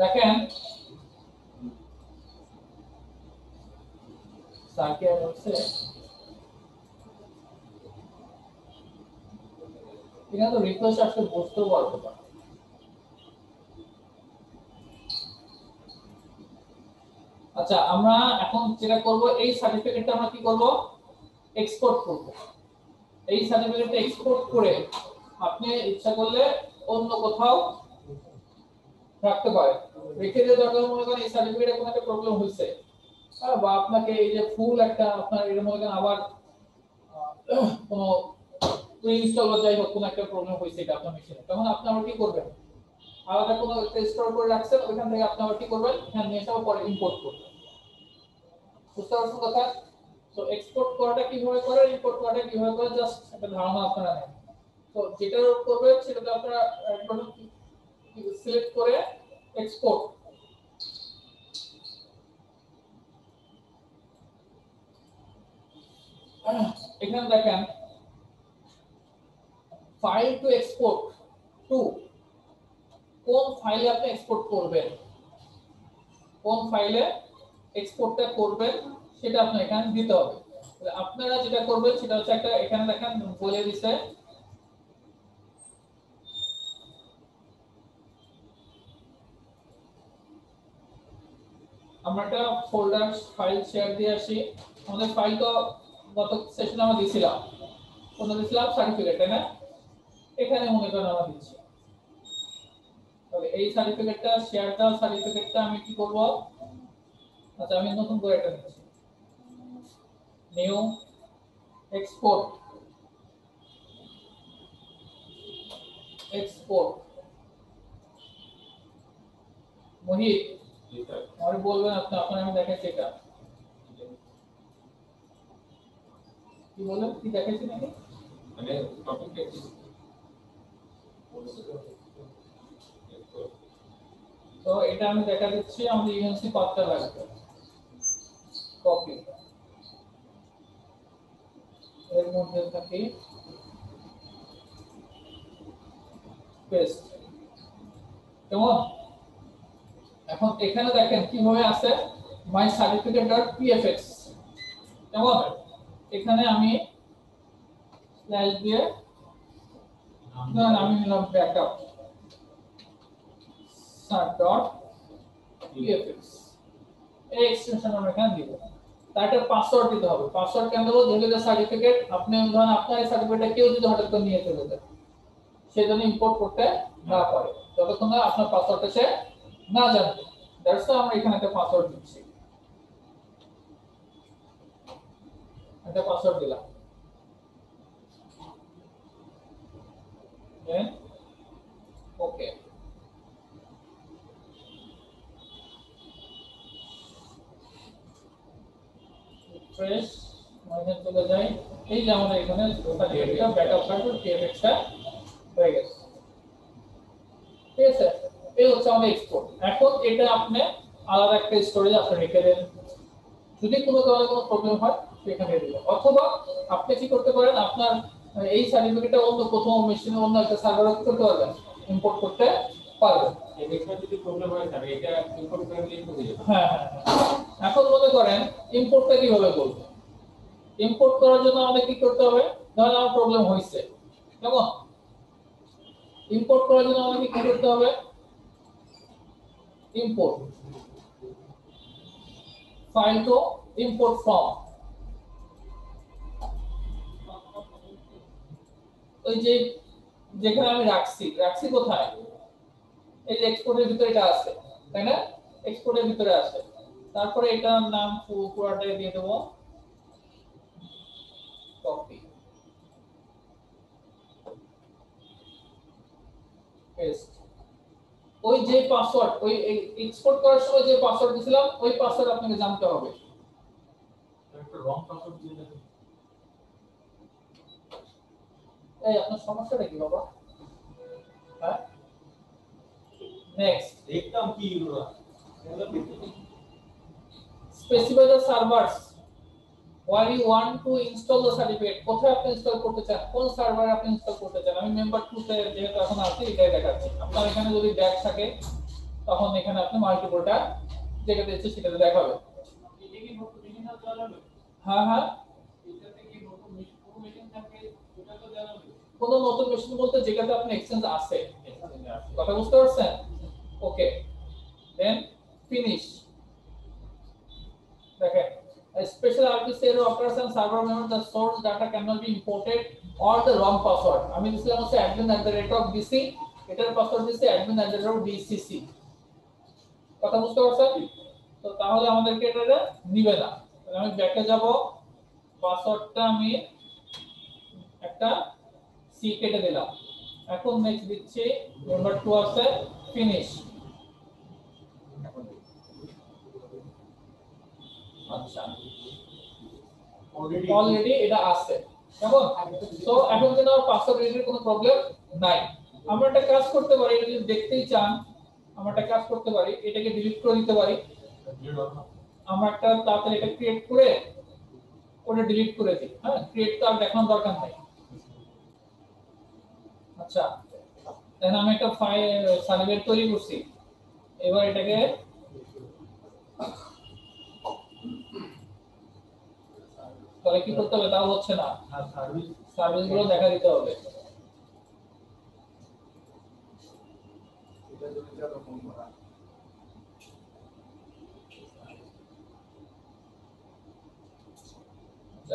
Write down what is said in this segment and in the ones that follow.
দেখেন সার্কিট হচ্ছে এখানে তো রিকোয়েস্ট আসলে বুঝতে পারবো না। আচ্ছা আমরা এখন যেটা করব এই সার্টিফিকেটটা আমরা কি করব এক্সপোর্ট করব। এই সার্টিফিকেটটা এক্সপোর্ট করে আপনি ইচ্ছা করলে অন্য কোথাও রাখতে পারেন। রেখে দিয়ে দরকার মনে করেন এই সার্টিফিকেটে কোনো একটা প্রবলেম হয়েছে বা আপনাকে এই যে ফুল একটা আপনার এর মধ্যে আবার কোনো ইনস্টল বা যাই হোক কোনো একটা প্রবলেম হয়েছে এটা আপনার মেশিনে, তখন আপনি আবার কি করবেন আলাদা কোনো একটা স্টোর করে রাখছেন, ওইখান থেকে আপনি আবার কি করবেন এখানে নিয়ে এসে পরে ইম্পোর্ট করবেন। বুঝতে পারছেন কথা? তো এক্সপোর্ট করাটা কিভাবে করে ইম্পোর্ট করাটা কিভাবে করে জাস্ট একটা ধারণা আপনারা নেন। তো যেটা করবেন সেটাতে আপনারা সিলেক্ট করে এক্সপোর্ট, এখানে দেখেন ফাইল টু এক্সপোর্ট টু, কোন ফাইলে আপনি এক্সপোর্ট করবেন, কোন ফাইলে এক্সপোর্টটা করবেন সেটা আপনার এখানে দিতে হবে। আপনারা যেটা করবেন সেটা হচ্ছে একটা এখানে দেখেন বলে দিছে আমরা একটা ফোল্ডার ফাইল শেয়ার দিয়ে আসি। আমাদের ফাইল তো গত সেশনে আমরা দিয়েছিলাম, কোন দিয়েছিলাম সার্টিফিকেট, তাই না? এখানে মনে করেন আমরা দিচ্ছি, তবে এই সার্টিফিকেটটা শেয়ার দেওয়া সার্টিফিকেটটা আমি কি করব, আচ্ছা আমি নতুন করে একটা নিচ্ছি, নিউ এক্সপোর্ট, এক্সপোর্ট মোহিত আর বলবেন আপনি আপনার আমি দেখাচ্ছি এটা কি বলেন কি দেখাচ্ছি নাকি মানে টপিক কি তো এটা আমি দেখা দিচ্ছি আমাদের ইউএনসি পাথটা লাগবে কপি এর মধ্যে থাকি পেস্ট, কেমন? এখন এখানে দেখেন কিভাবে আছে my certificate.pfx, কেমন? এখানে আমি স্ল্যাশ দিয়ে আমি নিলাম ব্যাকআপ sar.pfx, এই এক্সটেনশন আমরা এখানে দিব। তারটা পাসওয়ার্ড দিতে হবে। পাসওয়ার্ড কেন দেব? যেহেতু সার্টিফিকেট আপনি ধরেন আপনার এই সার্টিফিকেটটা কেউ যদি হঠাৎ করে নিয়ে চলে যায় সেজন্য ইম্পোর্ট করতে না পারে যতক্ষণ না আপনার পাসওয়ার্ডটা সে না জানবে। দ্যাটস ওয়াই আমরা এখানে একটা পাসওয়ার্ড দিচ্ছি, একটা পাসওয়ার্ড দিলাম, দেন ওকে। ফ্রেশ মাইনাস চলে যাই, এই যে আমাদের এখানে টোটাল ডেটা ব্যাকআপ সার্ভার pfx-টা হয়ে গেছে, ঠিক আছে? এই হচ্ছে আমাদের এক্সপোর্ট। এখন এটা আপনি আলাদা একটা স্টোরেজ আপনি রেখে দেন, যদি কোনো কারণে কোনো প্রবলেম হয় সেখানে দিবেন, অথবা আপনি কি করতে পারেন আপনার এই সার্টিফিকেটটা অন্য কোথাও মেশিনে অন্য একটা সার্ভারে করতে পারবেন, ইম্পোর্ট করতে পারবেন। এই বিষয়ে যদি প্রবলেম হয় তাহলে এটা ইম্পোর্ট করে দিলে হয়ে যাবে। হ্যাঁ হ্যাঁ, এখন মনে করেন ইম্পোর্টটা কিভাবে করব? ইম্পোর্ট করার জন্য আমাদের কি করতে হবে? ধরেন আমার প্রবলেম হইছে, কেমন? ইম্পোর্ট করার জন্য আমাদের কি করতে হবে? Import file two import from, ওই যে যেখানে আমি রাখছি কোথায়, এই যে এক্সপোর্টের ভিতরে এটা আছে, তাই না? এক্সপোর্টের ভিতরে আছে, তারপরে এটার নাম পুরোটাই দিয়ে দেবো কপি পেস্ট। ওই যে পাসওয়ার্ড ওই এক্সপোর্ট করার সময় যে পাসওয়ার্ড দিয়েছিলাম ওই পাসওয়ার্ড আপনাকে জানতে হবে। একটা রং পাসওয়ার্ড দিয়ে দেন। এই আপনার সমস্যাটা কি বাবা? হ্যাঁ নেক্সট একদম কি হলো specify the servers where you want to install the certificate, কোথায় আপনি ইনস্টল করতে চান, কোন সার্ভারে আপনি ইনস্টল করতে চান। আমি মেম্বার 2 তে যেহেতু এখন আছি এটাই দেখাচ্ছি। আপনার এখানে যদি ব্যাক থাকে তখন এখানে আপনি মাল্টিপলটা যেটা দিচ্ছে সেটাতে দেখাবে। এটা কি নতুন মেশিন না চালাবে? হ্যাঁ হ্যাঁ, এটাতে কি নতুন মেশিন কোন মেশিন থাকে ওটা তো জানাবে। কোন নতুন মেশিন বলতে যেটাতে আপনি এক্সচেঞ্জ আছে, কথা বুঝতে পারছেন? ওকে, দেন ফিনিশ। দেখেন, a special RPC error occurs and server memory the source data cannot be imported or the wrong password। আমি দিছিলাম হচ্ছে admin@dc, এটার পাসওয়ার্ড দিছি admin@dcc। কথা বুঝতে পারছেন? তো তাহলে আমাদেরকে এটা নিবে না। তাহলে আমি ব্যাকে যাব, পাসওয়ার্ডটা আমি একটা সি কেটে দিলাম। এখন নেক্সট দিচ্ছি, নাম্বার 2 আছে ফিনিশ। আচ্ছা, অলরেডি এটা আছে কেমন? তো এখন কিন্তু আমার পাসওয়ার্ড রিলেটেড কোনো প্রবলেম নাই। আমরা একটা কাজ করতে পারি, এটা যদি দেখতেই চান আমরা একটা কাজ করতে পারি, এটাকে ডিলিট করে দিতে পারি। আমরা একটা তাড়াতাড়ি এটা ক্রিয়েট করে ওটা ডিলিট করে দিই। হ্যাঁ, ক্রিয়েট তো আর দেখানোর দরকার নাই। আচ্ছা, এখন আমি একটা ফাইল সার্ভার তৈরি করছি, এবার এটাকে তাহলে কি করতে হবে, তাও হচ্ছে না, সার্ভিস গুলো দেখা দিতে হবে।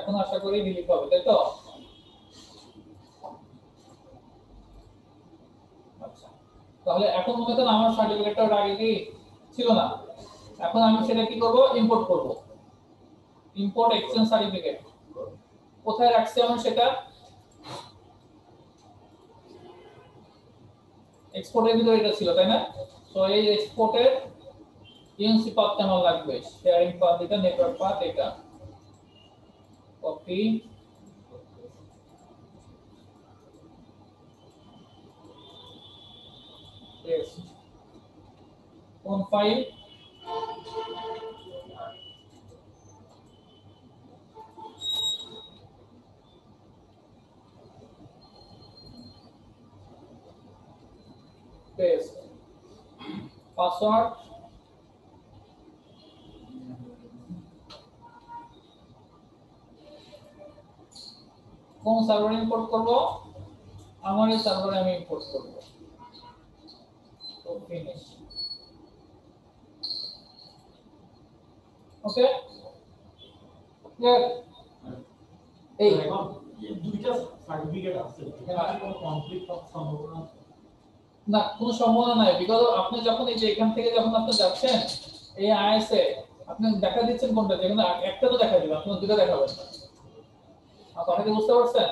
এখন আশা করি ডিলিট হবে, তাই তো? আচ্ছা, তাহলে এখন মনে করেন আমার সার্টিফিকেটটা ওটা আগে কি ছিল না, এখন আমি সেটা কি করব, ইম্পোর্ট করব। ইম্পোর্ট এক্সচেঞ্জ সার্টিফিকেট কোথায় রাখছি আমরা সেটা, এক্সপোর্টের ভিতরে এটা ছিল তাই না? তো এই এক্সপোর্টের ইএনসি পাথ কেমন লাগবে, শেয়ারিং পাথ এটা, নেটওয়ার্ক পাথ এটা, কপি পেস্ট, কোন ফাইল, পেস্ট, পাসওয়ার্ড কোন সার্ভারে ইম্পোর্ট করব, আমার এই সার্ভারে আমি ইম্পোর্ট করব। তো ফিনিশ। ওকে, ক্লিয়ার? এই দুইটা সার্টিফিকেট আছে, এখানে কোনো কনফ্লিক্ট অফ সম্ভাবনা না, কোনো সম্ভাবনা নাই, বিকজ আপনি যখন এই যে এখান থেকে যখন আপনি যাচ্ছেন এই আইএসএ আপনি দেখা দিচ্ছেন কোনটা, যেখানে একটা তো দেখা দিবেন, আপনি দুটো দেখাবেন না। কথা কি বুঝতে পারছেন?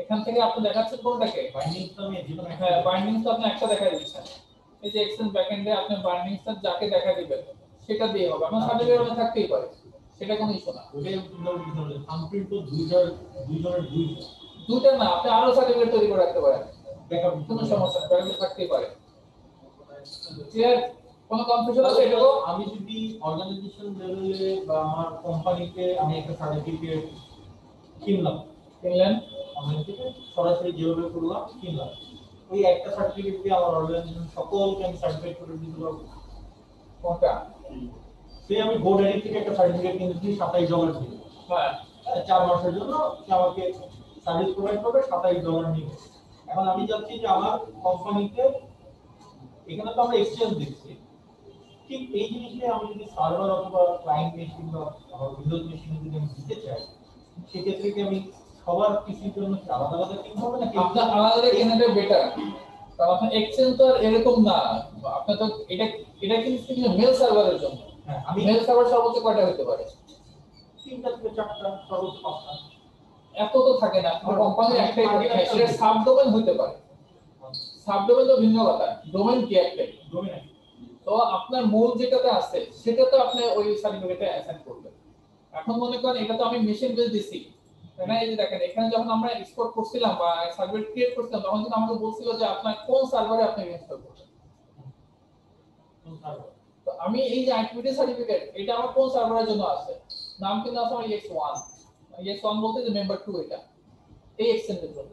এখান থেকে আপনি দেখাচ্ছেন কোনটাকে, বাইন্ডিংস তো আমি যেকোনো একটা হ্যাঁ বাইন্ডিংস তো আপনি একটা দেখা দিচ্ছেন। এই যে এক্সচেঞ্জ ব্যাকএন্ডে আপনি বাইন্ডিংসটা যাকে দেখা দিবেন সেটা দিয়ে হবে, আপনার সার্টিফিকেট মধ্যে থাকতেই পারে, সেটা কোনো ইস্যু না। ওটাই সামপ্রিন্ট তো দুইজনের দুইটা না, আপনি আরো সার্টিফিকেট তৈরি করে রাখতে পারেন, ব্যাকআপ কোনো সমস্যা নেই, ব্যাকআপ থাকতেই পারে। ক্লিয়ার? কোনো কনফিউশন আছে এটা? আমি যদি অর্গানাইজেশন লেভেলে বা আমার কোম্পানিতে আমি একটা সার্টিফিকেট কিনলেন অনলাইন থেকে সরাসরি যেভাবে করলাম কিনলাম, ওই একটা সার্টিফিকেট দিয়ে আমার অর্গানাইজেশন সকলকে আমি সার্টিফাইড করে দিতে পারবো। কোনটা? সেই আমি গোডারি থেকে একটা সার্টিফিকেট কিনেছি 27 ডলার দিয়ে, হ্যাঁ 4 মাসের জন্য সে আমাকে সার্ভিস প্রোভাইড করবে 27 ডলার নিয়ে। এখন আমি চাচ্ছি যে আমার কোম্পানিতে, এখানে তো আমরা এক্সচেঞ্জ দিচ্ছি, ঠিক এই জিনিসটা আমি যদি সার্ভার অথবা ক্লায়েন্ট মেশিন বা আমার উইন্ডোজ মেশিনে যদি আমি দিতে চাই, সেক্ষেত্রে কি আমি সবার পিসির জন্য কি আলাদা আলাদা কিনতে হবে নাকি আপনার আলাদা কেনাটা বেটার, কারণ আপনার এক্সচেঞ্জ তো আর এরকম না, আপনার তো এটা এটা কিন্তু মেল সার্ভারের জন্য। হ্যাঁ, আমি মেল সার্ভার সর্বোচ্চ কয়টা হতে পারে? 3টা থেকে 4টা, সর্বোচ্চ 5টা। এত তো থাকে না, আপনার কোম্পানির একটাই থাকে, হ্যাঁ সেটা সাবডোমেন হতে পারে, সাবডোমেন তো ভিন্ন কথা, ডোমেন কি একটাই। ডোমেন তো আপনার মূল যেটাতে আছে সেটা তো আপনি ওই সার্টিফিকেটে অ্যাসাইন করবেন। এখন মনে করেন এটা তো আমি মেশিন বেস দিছি, তাই না? এই যে দেখেন এখানে যখন আমরা এক্সপোর্ট করছিলাম বা সার্ভার ক্রিয়েট করছিলাম তখন কিন্তু আমাকে বলছিল যে আপনার কোন সার্ভারে আপনি ইনস্টল করবেন। তো আমি এই যে অ্যাক্টিভিটি সার্টিফিকেট এটা আমার কোন সার্ভারের জন্য আছে, নাম কিন্তু আছে আমার EX1, EX1 বলতে যে মেম্বার 2 এটা এই এক্সটেন্ডের জন্য,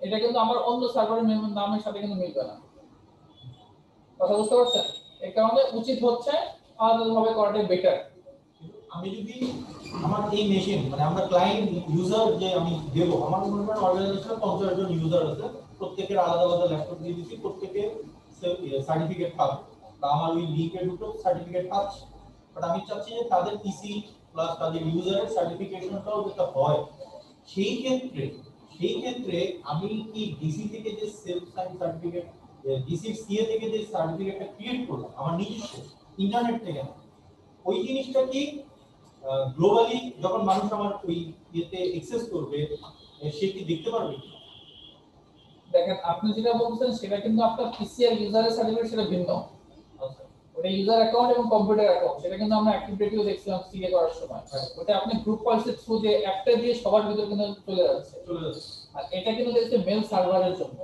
এটা কিন্তু আমার অন্য সার্ভারের নামের সাথে কিন্তু মিলবে না। কথা বুঝতে পারছেন? এই কারণে উচিত হচ্ছে আলাদাভাবে করাটাই বেটার। আমি যদি আমার এই মেশিন মানে আমরা ক্লায়েন্ট ইউজার যে আমি দেব, আমার মনে করেন অর্গানাইজেশনে 50 জন ইউজার আছে, প্রত্যেকের আলাদা আলাদা ল্যাপটপ দিয়ে দিচ্ছি, প্রত্যেকে সার্টিফিকেট পাবে বা আমার ওই লিংকে ঢুকে সার্টিফিকেট পাচ্ছে। বাট আমি চাচ্ছি যে তাদের পিসি প্লাস তাদের ইউজারের সার্টিফিকেশনটাও যেটা হয়, সেই ক্ষেত্রে আমি কি ডিসি থেকে যে self sign certificate, DC CA থেকে যে সার্টিফিকেটটা ক্রিয়েট করলাম আমার নিজস্ব ইন্টারনেট থেকে না, ওই জিনিসটা কি গ্লোবালি যখন মানুষ আমার ওই ইয়েতে অ্যাক্সেস করবে সে কি দেখতে পারবে? দেখেন আপনি যেটা বলছেন সেটা কিন্তু আপনার পিসি আর ইউজারের সার্টিফিকেট সেটা ভিন্ন। আচ্ছা ওটা ইউজার অ্যাকাউন্ট এবং কম্পিউটার অ্যাকাউন্ট, সেটা কিন্তু আমরা অ্যাক্টিভ ডিরেক্টরিও দেখছিলাম সিএ করার সময়। ওটা আপনি গ্রুপ পলিসির থ্রু দিয়ে একটা দিয়ে সবার ভিতর কিন্তু চলে যাচ্ছে। আর এটা কিন্তু দেখছে মেল সার্ভারের জন্য,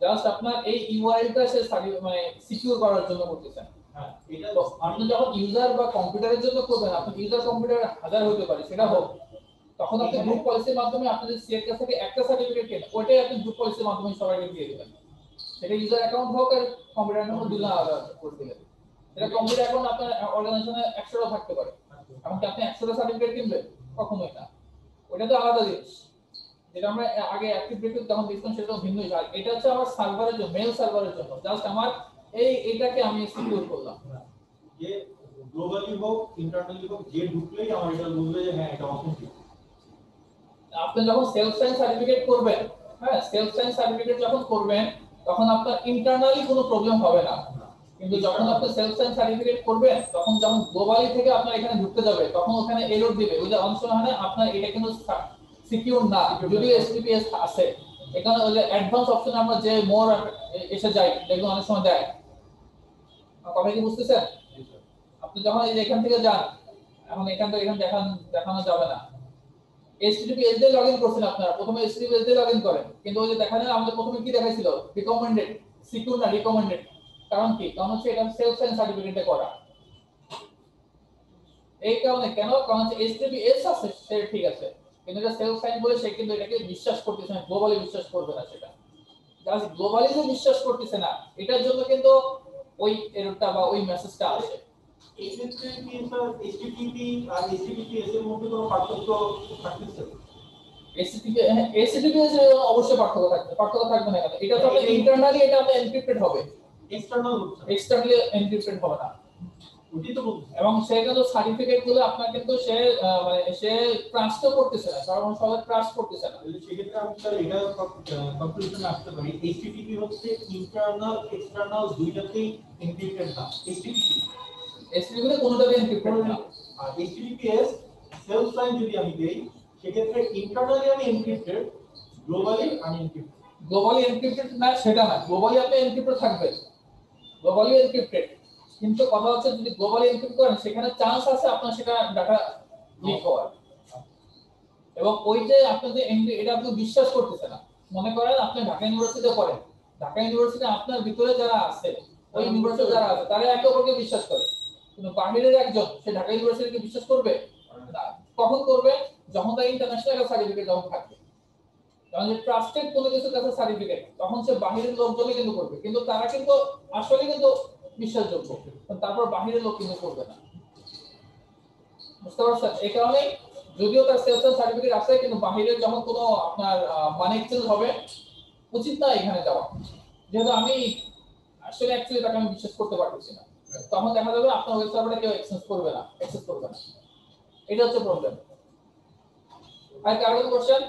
জাস্ট আপনার এই ইউআরএলটা সে মানে সিকিউর করার জন্য করতেছেন। হ্যাঁ এটা তো আপনি যখন ইউজার বা কম্পিউটারের জন্য করবেন, আপনি ইউজার কম্পিউটার 1000 হতে পারে সেটা হোক, তখন আপনি গ্রুপ পলিসির মাধ্যমে আপনাদের সিএর কাছ থেকে একটা সার্টিফিকেট কেন ওইটাই আপনি গ্রুপ পলিসির মাধ্যমে সবাইকে দিয়ে দিবেন। সেটা ইউজার অ্যাকাউন্ট হোক আর কম্পিউটার অ্যাকাউন্ট দুটো আলাদা করে দিলেন। এটা কম্পিউটার অ্যাকাউন্ট আপনার অর্গানাইজেশনে 100টা থাকতে পারে, এমনকি আপনি 100টা সার্টিফিকেট কিনবেন কখনোই না, ওটা তো আলাদা জিনিস। যেটা আমরা আগে অ্যাক্টিভ ডিরেক্টরি যখন দেখতাম সেটা ভিন্ন জিনিস। আর এটা হচ্ছে আমার সার্ভারের জন্য, মেল সার্ভারের জন্য, জাস্ট আমার এইটাকে আমি সিকিউর করলাম। যে গ্লোবালি হোক ইন্টারনালি হোক যে ঢুকলেই আমার এটা বুঝবে যে হ্যাঁ এটা অথেন্টিক। আপনি যখন সেলফ সাইন সার্টিফিকেট করবেন, হ্যাঁ সেলফ সাইন সার্টিফিকেট যখন করবেন তখন আপনার ইন্টারনালি কোনো প্রবলেম হবে না। কিন্তু যখন আপনি সেলফ সাইন সার্টিফিকেট করবেন তখন যখন গ্লোবালি থেকে আপনার এখানে ঢুকতে যাবে তখন ওখানে এরর দিবে, ওই যে অংশ মানে আপনার এটা কিন্তু সিকিউর না, যদিও এসটিপিএস আছে। এখানে ওই যে অ্যাডভান্স অপশন আমরা যে মোর এসে যাই দেখুন অনেক সময় দেয়, কথা কি বুঝতেছেন? আপনি যখন এই যে এখান থেকে যান, এখন এখান থেকে এখানে দেখানো যাবে না। HTTPS দিয়ে লগইন করছেন আপনারা, প্রথমে HTTPS দিয়ে লগইন করেন, কিন্তু ওই যে দেখা যায় আমাদের প্রথমে কি দেখাইছিল রিকমেন্ডেড, সিকিউর না রিকমেন্ডেড। কারণ কি? কারণ হচ্ছে এটা সেলফ সাইন সার্টিফিকেটে করা। এই কারণে কেন? কারণ হচ্ছে HTTPS আছে সে ঠিক আছে, কিন্তু এটা সেলফ সাইন বলে সে কিন্তু এটাকে বিশ্বাস করতেছে না, গ্লোবালি বিশ্বাস করবে না। সেটা জাস্ট গ্লোবালি যে বিশ্বাস করতেছে না, এটার জন্য কিন্তু ওই এররটা বা ওই মেসেজটা আসে। এই ক্ষেত্রে কি স্যার এইচটিটিপি আর এইচটিটিপিএস এর মধ্যে কোনো পার্থক্য থাকতেছে? HTTPS এর অবশ্যই পার্থক্য থাকবে না কেন? এটা তো ইন্টারনালি এটা আপনার এনক্রিপ্টেড হবে, এক্সটার্নালি এনক্রিপ্টেড হবে না। ওইটাই তো বলছি। এবং সেটা তো সার্টিফিকেট গুলো আপনার কিন্তু সে মানে সে ট্রাস্ট করতেছে না, কারণ সবাই ট্রাস্ট করতেছে না। সেক্ষেত্রে আমি স্যার এটা কনক্লুশনে আসতে পারি এইচটিটিপি হচ্ছে ইন্টারনাল এক্সটার্নাল দুইটাতেই এনক্রিপ্টেড না। HTTP তে কোনোটাতে এনক্রিপ্টেড না। আর এইচটিটিপিএস সেলফ সাইন যদি আমি দেই সেক্ষেত্রে ইন্টারনালি আমি এনক্রিপ্টেড, গ্লোবালি আনএনক্রিপ্টেড। গ্লোবালি এনক্রিপ্টেড না সেটা না, গ্লোবালি আপনি এনক্রিপ্টেড থাকবে, গ্লোবালি এনক্রিপ্টেড। কিন্তু কথা হচ্ছে যদি গ্লোবালি এনক্রিপ্ট করেন সেখানে চান্স আছে আপনার সেটা ডাটা লিক হওয়ার। এবং ওই যে আপনি যে এটা আপনি বিশ্বাস করতেছেন না। মনে করেন আপনি ঢাকা ইউনিভার্সিটিতে পড়েন, ঢাকা ইউনিভার্সিটি আপনার ভিতরে যারা আছে, ওই ইউনিভার্সিটি যারা আছে তারা একে অপরকে বিশ্বাস করে, কিন্তু বাহিরের একজন সে ঢাকা ইউনিভার্সিটিকে বিশ্বাস করবে না। কখন করবে? যখন তার ইন্টারন্যাশনাল সার্টিফিকেট যখন থাকবে, যখন যে ট্রাস্টেড কোনো কিছুর কাছে সার্টিফিকেট, তখন সে বাহিরের লোকজনই কিন্তু করবে, কিন্তু তারা কিন্তু আসলে কিন্তু বিশ্বাসযোগ্য, তারপর বাহিরের লোক কিন্তু করবে না। বুঝতে পারছেন? এই কারণে যদিও তার সেলস সার্টিফিকেট আছে, কিন্তু বাহিরের যখন কোনো আপনার মানি এক্সচেঞ্জ হবে, উচিত না এখানে যাওয়া, যেহেতু আমি আসলে অ্যাকচুয়ালি তাকে আমি বিশ্বাস করতে পারতেছি না। তখন দেখা যাবে আপনার ওয়েব সার্ভারে কেউ অ্যাক্সেস করবে না। এটা হচ্ছে প্রবলেম। আর কারণ কোশ্চেন